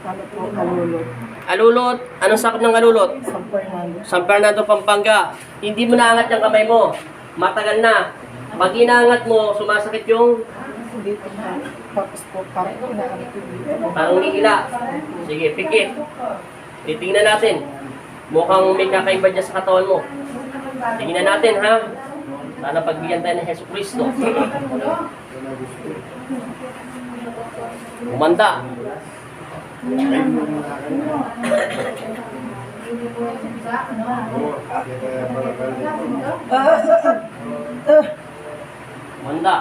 Ano po, Alulot. Alulot. Anong sakit ng alulot? San Fernando. San Fernando, Pampanga. Hindi mo naangat yung kamay mo. Matagal na. Pag inaangat mo, sumasakit yung Dito na. Tapos po, parang inaanap ko dito. parang umiila. Sige, pikit. Titingnan natin. Mukhang may kakaiba dyan sa katawan mo. Tingnan natin, ha? Sana pagbigyan tayo ng Hesus Kristo. Umanda. Umanda.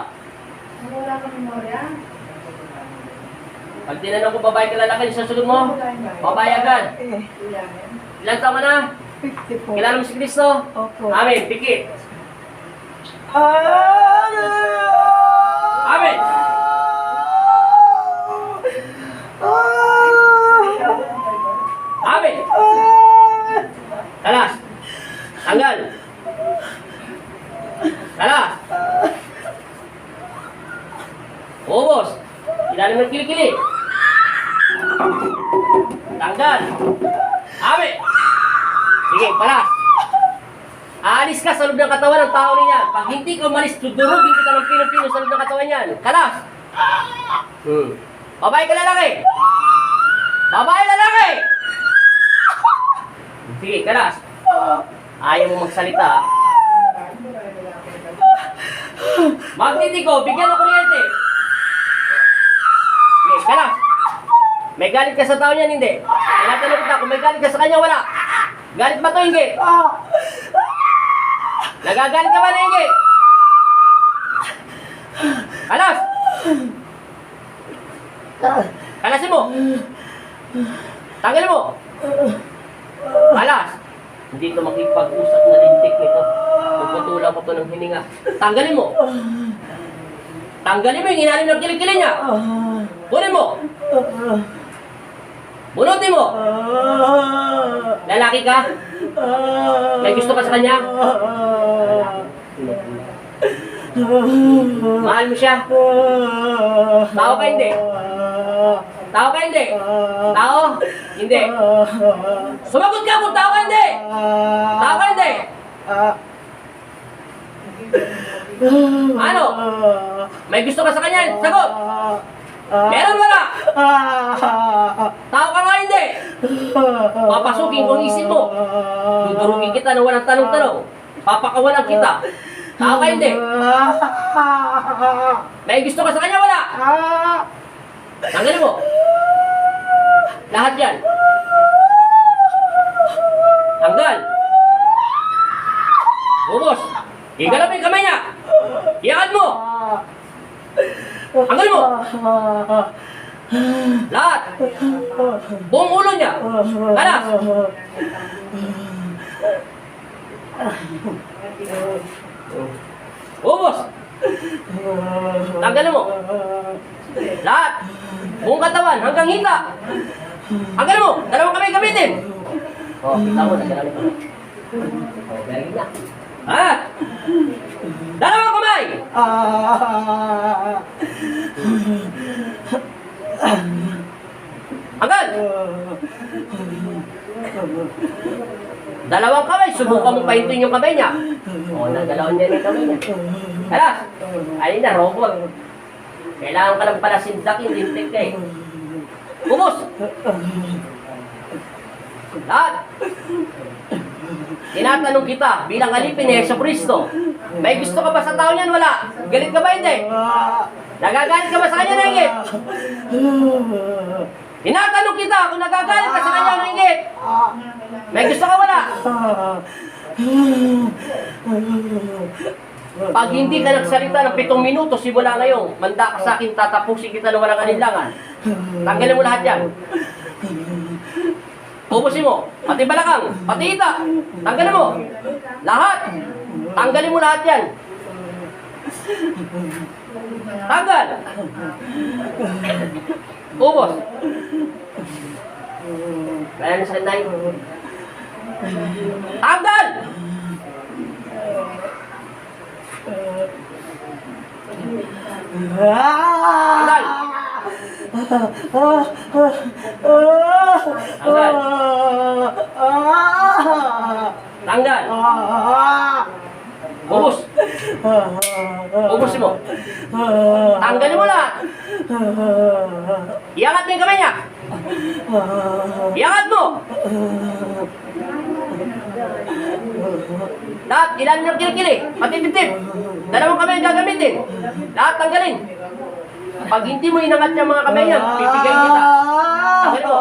Pag tinanong ko babae ka lalaki, sasagot mo? Babae agad. Ilan taon ka na? 50 po. Kilala mo si Kristo? Opo. Amen. Pikit. Amen. Amen. Talas. Tanggal. Talas. Ubos. Ilalim ng kilikili. Tanggal. Amen. Sige, palas. Aalis ka sa loob ng katawan ng tao niya. Pag hindi ka umalis, tudurugin kita ng pino-pino sa loob ng katawan niyan. Kalas. Babae ka lalaki. Babae lalaki. Sige, kalas. Ayaw mo magsalita. Magnetiko, bigyan ng kuryente. Sige, kalas. May galit ka sa tao niyan, hindi. Tinatanong kita, kung may galit ka sa kanya, wala. Galit ba ito, hindi? Nagagalit ka ba na, hindi? Kalas! Kalasin mo! Tanggalin mo! Kalas! Hindi ito makipag-usap na lintik nito. Puputulan ko ito ng hininga. Tanggalin mo! Tanggalin mo yung inalim ng kilikili niya! Kunin mo! Bunutin mo! Lalaki ka? May gusto ka sa kanya? Mahal mo siya? Tao ka hindi? Tao ka hindi? Tao? Hindi. Sumagot ka kung tao ka hindi! Tao ka hindi! Ano? May gusto ka sa kanya? Sagot! Meron wala? Tao ka nga hindi! Papasukin ko ang isip mo. Dudurugin kita na walang tanong-tanong. Papakawalan kita. Tao ka hindi? May gusto ka sa kanya wala? Tanggalin mo. Lahat yan. Tanggal. Ubos. Igalap mo yung kamay niya. Iyakan mo. Tanggalin mo. Lahat. Buong ulo niya. Kalas. Ubos. Tanggalin mo. Lahat. Buong katawan hanggang hita. Tanggalin mo. Dalawang kamay gamitin. Oh, kita mo. Nagdalawang kamay. Oh, galing na. Ah! Dalawang kamay! Agad! Dalawang kamay, subukan mo pahintuin yung kamay niya. O, nagalawan niya yung kamay niya. Hala! Ayun na, robot. Kailangan ka lang pala sindakin, lintik ka eh. Ubus! Lahat! Tinatanong kita, bilang alipin ni Hesus Kristo, may gusto ka ba sa tao niyan? Wala. Galit ka ba? Hindi. Nagagalit ka ba sa kanya ng inggit? Tinatanong kita kung nagagalit ka sa kanya ng inggit. May gusto ka? Wala. Pag hindi ka nagsalita ng 7 minutos, simula ngayon, manda ka sa akin, tatapusin kita na walang alinlangan. Tanggalin mo lahat yan. Ubusin mo, pati balakang, pati hita, tanggalin mo. Lahat, tanggalin mo lahat yan. Tanggal. Ubos. Kaya na sa kanday. Tanggal. Tanggal. kanya. Iangat mo. Lahat, ilan yung kilikili. Pati tip. Dalawang kamay ang gagamitin. Lahat tanggalin. Pag hindi mo inangat yung mga kamay yan, pipigay kita. Tanggalin mo.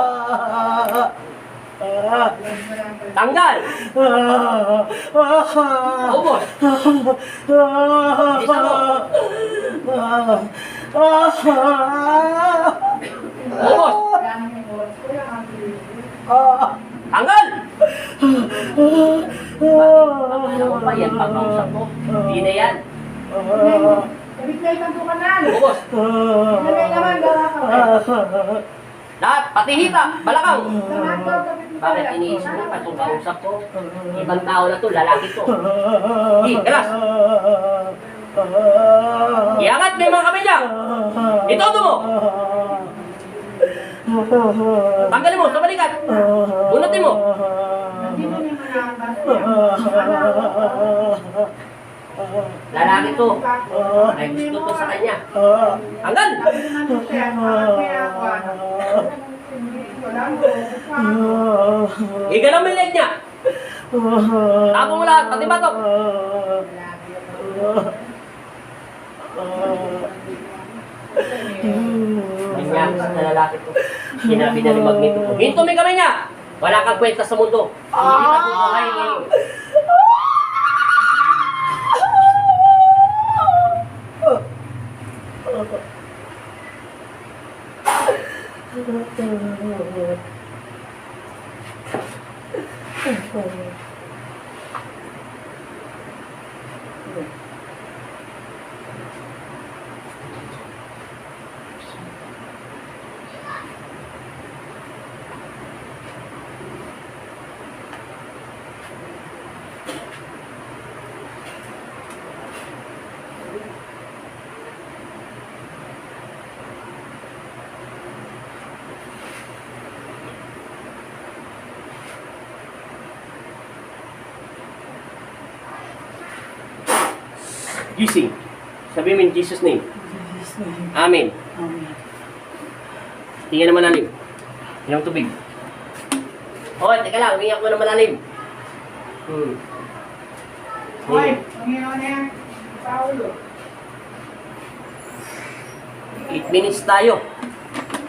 Tanggal. Ubos. Isa mo. Ubos. Tanggal. Ano mo pa yan? Pag-ausap mo. Hindi na yan. Ubos. Lahat, pati hita, balakang. Bakit iniisip mo pa itong kausap ko? Ibang tao na to, lalaki to. Galas. Iangat mo yung mga kamay niya. Itodo mo. Tanggalin mo sa balikat. Bunutin mo. Lalaki to. Ay gusto to sa kanya. Tanggal. Igalaw mo yung leg niya. Tapo mo lahat, pati batok. Manyakis na lalaki to. Sinabi na ni Magneto ko. Hinto may kamay niya. Wala kang kwenta sa mundo. Hindi kita bubuhay ngayon. Gising. Sabi mo in Jesus' name. Amen. Tingnan na malalim. Ilang tubig. Oh, teka lang. Umiyak mo na malalim. Hoy, Panginoon yan. Paulo. 8 minutes tayo.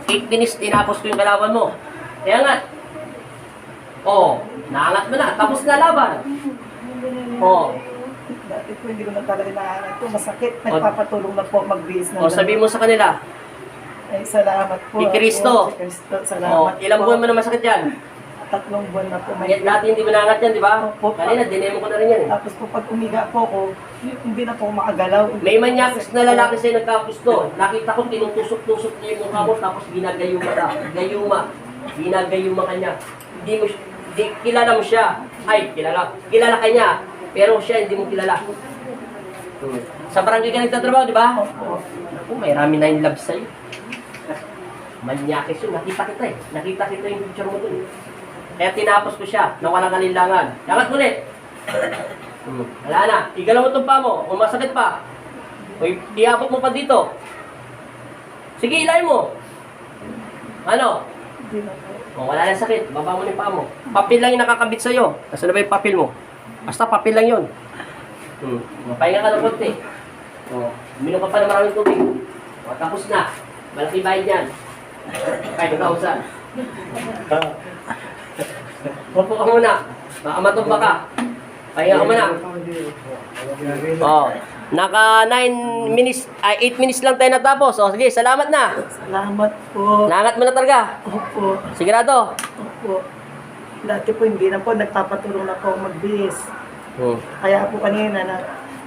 8 minutes, tinapos ko yung kalaban mo. Kaya nga. Oh, naangat mo na. Tapos na laban. Oh. Dati po hindi ko na talaga naaangat po. Masakit. Nagpapatulong na po magbihis na. O, sabihin mo sa kanila. Ay, salamat po. Si Kristo. Si Kristo, O, salamat ilang po. buwan mo na masakit yan? 3 buwan na po. Yan, dati hindi mo naangat yan, di ba? Opo. Kanina, dinemo ko na rin yan eh. Tapos po pag umiga po ako, hindi na po ako makagalaw. May manyakis na lalaki sa'yo nagkagusto. Nakita ko, tinutusok-tusok niya yung mukha mo, tapos ginagayuma ka. Ginagayuma ka niya. Kilala mo siya. Ay, kilala ka niya. Pero siya, hindi mo kilala. Sa barangay ka nagtatrabaho, di ba? Opo. Naku, may rami na yung love sa'yo. Manyakis yun. Nakita kita eh. Nakita kita yung picture mo dun. Kaya tinapos ko siya na walang kalinlangan. Yangat ulit. Wala na. Igalaw mo itong pa mo. Kung masakit pa. O iabot mo pa dito. Sige, ilay mo. Ano? Hindi na po. Kung wala na sakit, baba mo yung paa mo. Papel lang yung nakakabit sa'yo. Nasaan na ba yung papel mo? Basta papel lang yun. Mapahinga ka ng konti. Uminom ka pa ng maraming tubig. O, tapos na. Malaki bayad yan. 5,000. Upo ka muna. Baka matumba ka. Pahinga ka muna. Naka 9 minutes, 8 minutes lang tayo natapos. O, sige, salamat na. Salamat po. Naangat mo na talaga. Opo. Sigurado. Opo. Dati po hindi na po, nagpapatulong na po ako magbihis. Kaya po kanina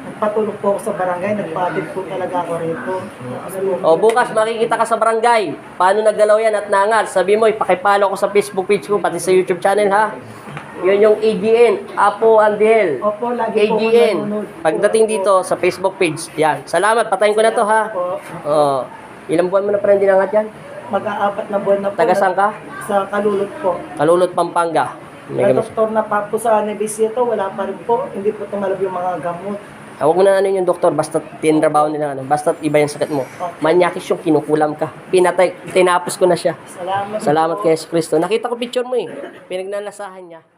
nagpatulong po ako sa barangay, nagpatid po talaga ako rito. O, bukas makikita ka sa barangay. Paano naggalaw yan at naangat. Sabi mo, ipakipalo ko sa Facebook page ko, pati sa YouTube channel, ha? Yun yung AGN, Apo Andel. Opo, lagi po ako AGN. nanonood. Pagdating dito sa Facebook page, yan. Salamat, patayin ko na to, ha? Opo. Ilang buwan mo na pa rin dinangat yan? Mag-aapat na buwan na po. Taga saan ka? Sa Kalulot po. Kalulot, Pampanga. May doktor na pa po sa Nevisito, wala pa rin po. Hindi po tumalab yung mga gamot. Huwag mo na ano yung doktor, basta tinrabaho nila, ano, basta iba yung sakit mo. Manyakis yung kinukulam ka. Tinapos ko na siya. Salamat Salamat po. kay Jesus Cristo. Nakita ko picture mo eh. Pinagnalasahan niya.